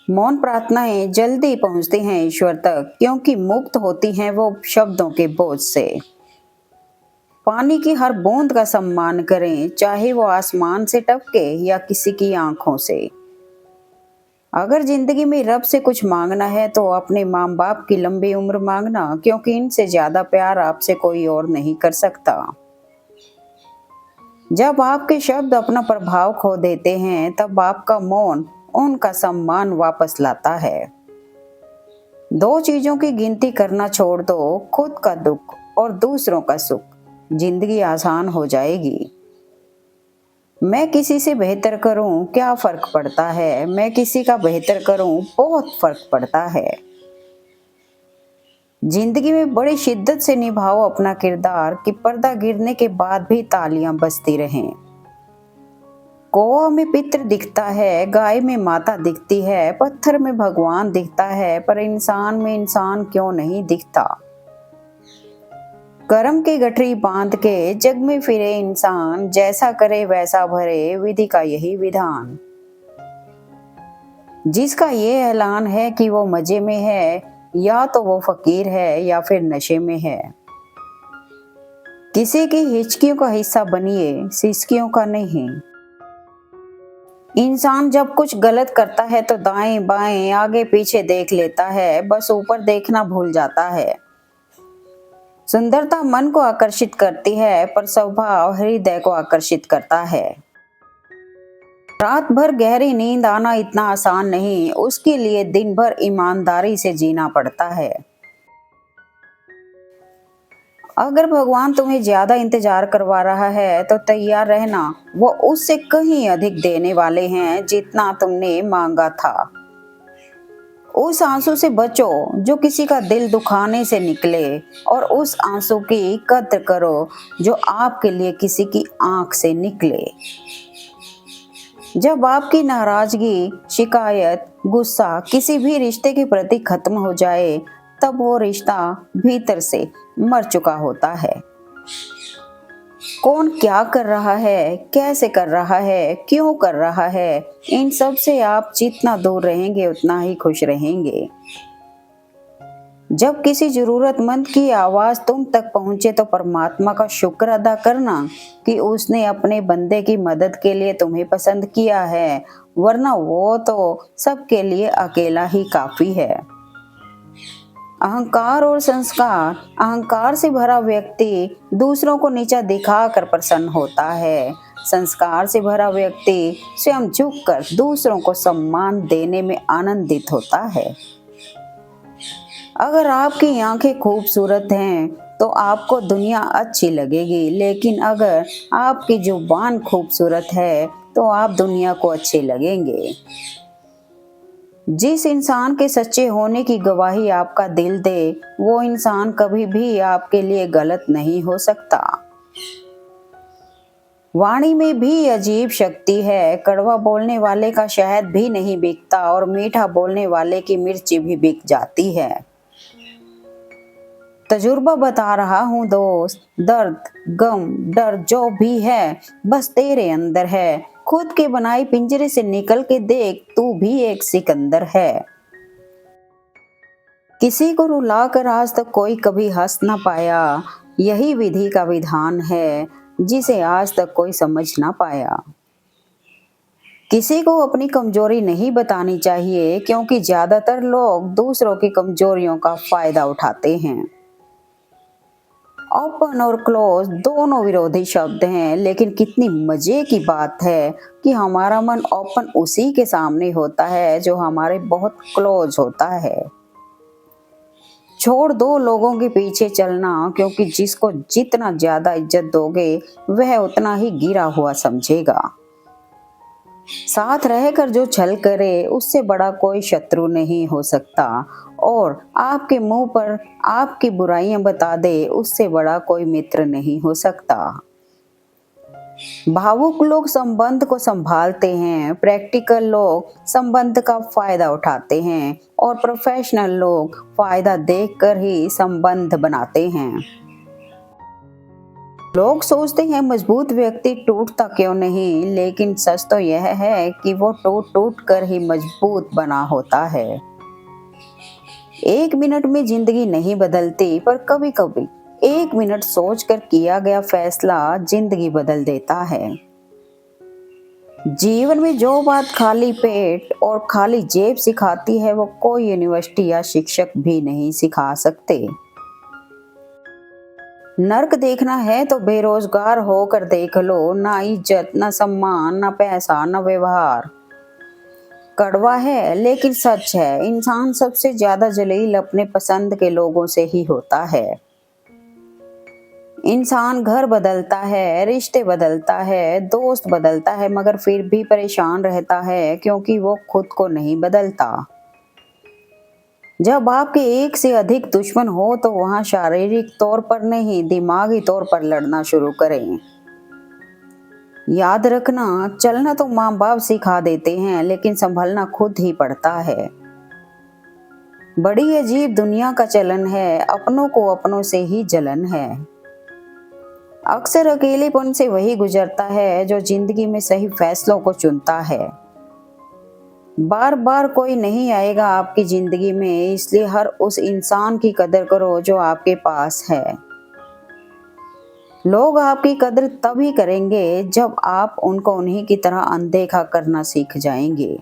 मौन प्रार्थनाएं जल्दी पहुंचती हैं ईश्वर तक क्योंकि मुक्त होती हैं वो शब्दों के बोझ से। पानी की हर बूंद का सम्मान करें, चाहे वो आसमान से टपके या किसी की आंखों से। अगर जिंदगी में रब से कुछ मांगना है तो अपने माँ बाप की लंबी उम्र मांगना, क्योंकि इनसे ज्यादा प्यार आपसे कोई और नहीं कर सकता। जब आपके शब्द अपना प्रभाव खो देते हैं तब आपका मौन उनका सम्मान वापस लाता है। दो चीजों की गिनती करना छोड़ दो, खुद का दुख और दूसरों का सुख। जिंदगी आसान हो जाएगी। मैं किसी से बेहतर करूं क्या फर्क पड़ता है, मैं किसी का बेहतर करूं बहुत फर्क पड़ता है। जिंदगी में बड़ी शिद्दत से निभाओ अपना किरदार कि पर्दा गिरने के बाद भी तालियां बजती रहें। कौवा में पितर दिखता है, गाय में माता दिखती है, पत्थर में भगवान दिखता है, पर इंसान में इंसान क्यों नहीं दिखता। कर्म की गठरी बांध के जग में फिरे इंसान, जैसा करे वैसा भरे विधि का यही विधान। जिसका ये ऐलान है कि वो मजे में है, या तो वो फकीर है या फिर नशे में है। किसी की हिचकियों का हिस्सा बनिए, सिसकियों का नहीं। इंसान जब कुछ गलत करता है तो दाएं बाएं आगे पीछे देख लेता है, बस ऊपर देखना भूल जाता है। सुंदरता मन को आकर्षित करती है, पर स्वभाव हृदय को आकर्षित करता है। रात भर गहरी नींद आना इतना आसान नहीं, उसके लिए दिन भर ईमानदारी से जीना पड़ता है। अगर भगवान तुम्हें ज्यादा इंतजार करवा रहा है तो तैयार रहना, वो उससे कहीं अधिक देने वाले हैं जितना तुमने मांगा था। उस आंसू से बचो जो किसी का दिल दुखाने से निकले, और उस आंसू की कद्र करो जो आपके लिए किसी की आंख से निकले। जब आपकी नाराजगी, शिकायत, गुस्सा किसी भी रिश्ते के प्रति खत्म हो जाए, तब वो रिश्ता भीतर से मर चुका होता है। कौन क्या कर रहा है, कैसे कर रहा है, क्यों कर रहा है, इन सब से आप जितना दूर रहेंगे उतना ही खुश रहेंगे। जब किसी जरूरतमंद की आवाज तुम तक पहुंचे तो परमात्मा का शुक्र अदा करना कि उसने अपने बंदे की मदद के लिए तुम्हें पसंद किया है, वरना वो तो सबके लिए अकेला ही काफी है। अहंकार और संस्कार। अहंकार से भरा व्यक्ति दूसरों को नीचा दिखाकर प्रसन्न होता है। संस्कार से भरा व्यक्ति स्वयं झुककर दूसरों को सम्मान देने में आनंदित होता है। अगर आपकी आंखें खूबसूरत हैं तो आपको दुनिया अच्छी लगेगी, लेकिन अगर आपकी जुबान खूबसूरत है तो आप दुनिया को अच्छे लगेंगे। जिस इंसान के सच्चे होने की गवाही आपका दिल दे, वो इंसान कभी भी आपके लिए गलत नहीं हो सकता। वाणी में भी अजीब शक्ति है। कड़वा बोलने वाले का शहद भी नहीं बिकता और मीठा बोलने वाले की मिर्ची भी बिक जाती है। तजुर्बा बता रहा हूँ दोस्त, दर्द, गम, डर जो भी है बस तेरे अंदर है। खुद के बनाई पिंजरे से निकल के देख, तू भी एक सिकंदर है। किसी को रुलाकर आज तक कोई कभी हंस ना पाया, यही विधि का विधान है जिसे आज तक कोई समझ ना पाया। किसी को अपनी कमजोरी नहीं बतानी चाहिए, क्योंकि ज्यादातर लोग दूसरों की कमजोरियों का फायदा उठाते हैं। ओपन और क्लोज दोनों विरोधी शब्द हैं, लेकिन कितनी मजे की बात है कि हमारा मन ओपन उसी के सामने होता है जो हमारे बहुत क्लोज होता है। छोड़ दो लोगों के पीछे चलना, क्योंकि जिसको जितना ज्यादा इज्जत दोगे वह उतना ही गिरा हुआ समझेगा। साथ रहकर जो छल करे उससे बड़ा कोई शत्रु नहीं हो सकता, और आपके मुंह पर आपकी बुराइयां बता दे उससे बड़ा कोई मित्र नहीं हो सकता। भावुक लोग संबंध को संभालते हैं, प्रैक्टिकल लोग संबंध का फायदा उठाते हैं, और प्रोफेशनल लोग फायदा देखकर ही संबंध बनाते हैं। लोग सोचते हैं मजबूत व्यक्ति टूटता क्यों नहीं, लेकिन सच तो यह है कि वो टूट टूट कर ही मजबूत बना होता है। एक मिनट में जिंदगी नहीं बदलती, पर कभी कभी एक मिनट सोचकर किया गया फैसला जिंदगी बदल देता है। जीवन में जो बात खाली पेट और खाली जेब सिखाती है, वो कोई यूनिवर्सिटी या शिक्षक भी नहीं सिखा सकते। नर्क देखना है तो बेरोजगार होकर देख लो, ना इज्जत, ना सम्मान, ना पैसा, ना व्यवहार। कड़वा है लेकिन सच है, इंसान सबसे ज्यादा जलील अपने पसंद के लोगों से ही होता है। इंसान घर बदलता है, रिश्ते बदलता है, दोस्त बदलता है, मगर फिर भी परेशान रहता है क्योंकि वो खुद को नहीं बदलता। जब आपके एक से अधिक दुश्मन हो तो वहां शारीरिक तौर पर नहीं, दिमागी तौर पर लड़ना शुरू करें। याद रखना, चलना तो माँ बाप सिखा देते हैं, लेकिन संभलना खुद ही पड़ता है। बड़ी अजीब दुनिया का चलन है, अपनों को अपनों से ही जलन है। अक्सर अकेलेपन से वही गुजरता है जो जिंदगी में सही फैसलों को चुनता है। बार बार कोई नहीं आएगा आपकी जिंदगी में, इसलिए हर उस इंसान की कदर करो जो आपके पास है। लोग आपकी कदर तभी करेंगे जब आप उनको उन्हीं की तरह अनदेखा करना सीख जाएंगे।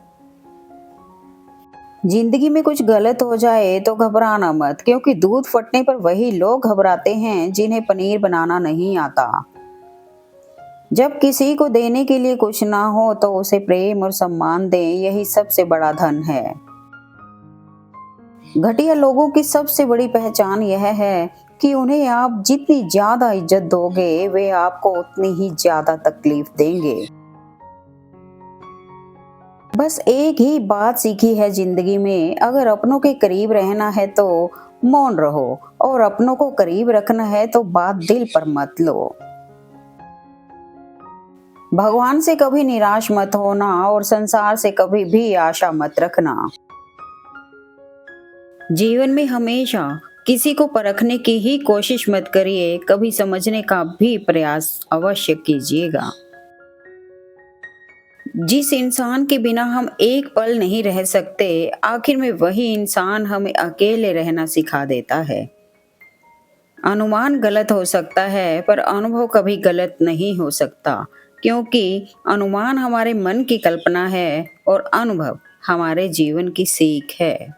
जिंदगी में कुछ गलत हो जाए तो घबराना मत, क्योंकि दूध फटने पर वही लोग घबराते हैं जिन्हें पनीर बनाना नहीं आता। जब किसी को देने के लिए कुछ ना हो तो उसे प्रेम और सम्मान दें, यही सबसे बड़ा धन है। घटिया लोगों की सबसे बड़ी पहचान यह है कि उन्हें आप जितनी ज्यादा इज्जत दोगे, वे आपको उतनी ही ज्यादा तकलीफ देंगे। बस एक ही बात सीखी है जिंदगी में, अगर अपनों के करीब रहना है तो मौन रहो, और अपनों को करीब रखना है तो बात दिल पर मत लो। भगवान से कभी निराश मत होना और संसार से कभी भी आशा मत रखना। जीवन में हमेशा किसी को परखने की ही कोशिश मत करिए, कभी समझने का भी प्रयास अवश्य कीजिएगा। जिस इंसान के बिना हम एक पल नहीं रह सकते, आखिर में वही इंसान हमें अकेले रहना सिखा देता है। अनुमान गलत हो सकता है, पर अनुभव कभी गलत नहीं हो सकता, क्योंकि अनुमान हमारे मन की कल्पना है और अनुभव हमारे जीवन की सीख है।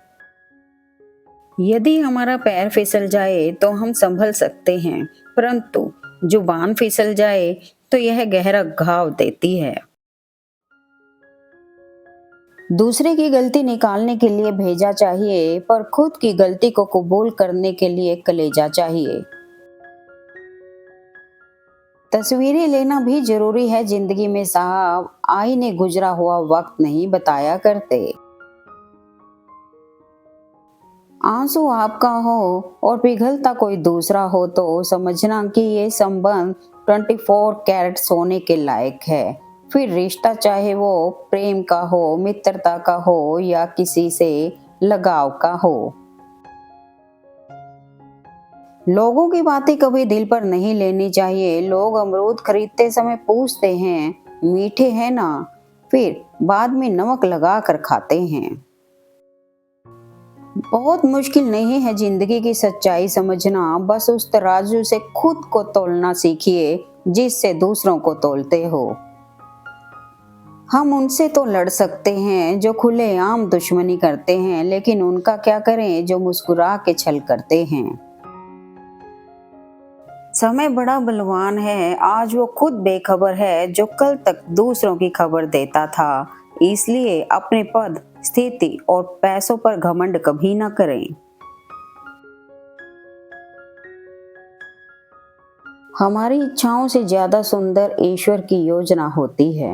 यदि हमारा पैर फिसल जाए तो हम संभल सकते हैं, परंतु जुबान फिसल जाए तो यह गहरा घाव देती है। दूसरे की गलती निकालने के लिए भेजा चाहिए, पर खुद की गलती को कबूल करने के लिए कलेजा चाहिए। तस्वीरें लेना भी जरूरी है जिंदगी में साहब, आईने गुजरा हुआ वक्त नहीं बताया करते। आंसू आपका हो और पिघलता कोई दूसरा हो तो समझना कि ये संबंध 24 कैरेट सोने के लायक है। फिर रिश्ता चाहे वो प्रेम का हो, मित्रता का हो या किसी से लगाव का हो। लोगों की बातें कभी दिल पर नहीं लेनी चाहिए। लोग अमरूद खरीदते समय पूछते हैं मीठे हैं ना, फिर बाद में नमक लगा कर खाते हैं। बहुत मुश्किल नहीं है जिंदगी की सच्चाई समझना, बस उस तराजू से खुद को तोलना सीखिए जिससे दूसरों को तोलते हो। हम उनसे तो लड़ सकते हैं जो खुलेआम दुश्मनी करते हैं, लेकिन उनका क्या करें जो मुस्कुरा के छल करते हैं। समय बड़ा बलवान है, आज वो खुद बेखबर है जो कल तक दूसरों की खबर देता था। इसलिए अपने पद, स्थिति और पैसों पर घमंड कभी ना करें। हमारी इच्छाओं से ज्यादा सुंदर ईश्वर की योजना होती है।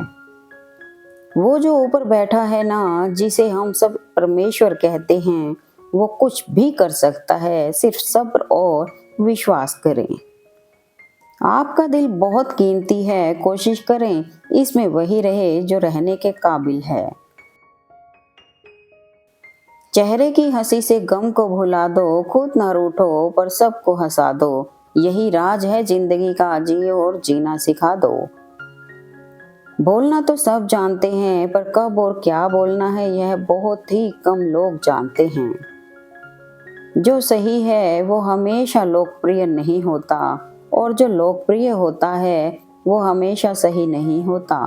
वो जो ऊपर बैठा है ना, जिसे हम सब परमेश्वर कहते हैं, वो कुछ भी कर सकता है, सिर्फ सब्र और विश्वास करें। आपका दिल बहुत कीमती है, कोशिश करें इसमें वही रहे जो रहने के काबिल है। चेहरे की हंसी से गम को भुला दो, खुद ना रूठो पर सबको हंसा दो। यही राज है जिंदगी का, जियो और जीना सिखा दो। बोलना तो सब जानते हैं, पर कब और क्या बोलना है यह बहुत ही कम लोग जानते हैं। जो सही है वो हमेशा लोकप्रिय नहीं होता, और जो लोकप्रिय होता है वो हमेशा सही नहीं होता।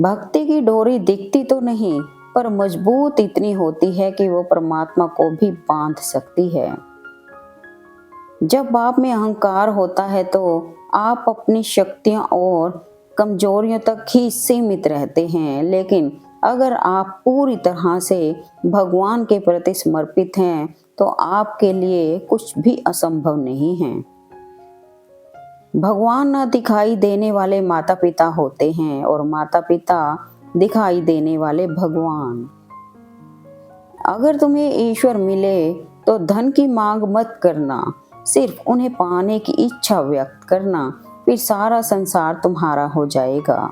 भक्ति की डोरी दिखती तो नहीं, पर मजबूत इतनी होती है कि वो परमात्मा को भी बांध सकती है। जब आप में अहंकार होता है तो आप अपनी शक्तियां और कमजोरियों तक ही सीमित रहते हैं, लेकिन अगर आप पूरी तरह से भगवान के प्रति समर्पित हैं तो आपके लिए कुछ भी असंभव नहीं है। भगवान ना दिखाई देने वाले माता पिता होते हैं, और माता पिता दिखाई देने वाले भगवान। अगर तुम्हें ईश्वर मिले तो धन की मांग मत करना, सिर्फ उन्हें पाने की इच्छा व्यक्त करना, फिर सारा संसार तुम्हारा हो जाएगा।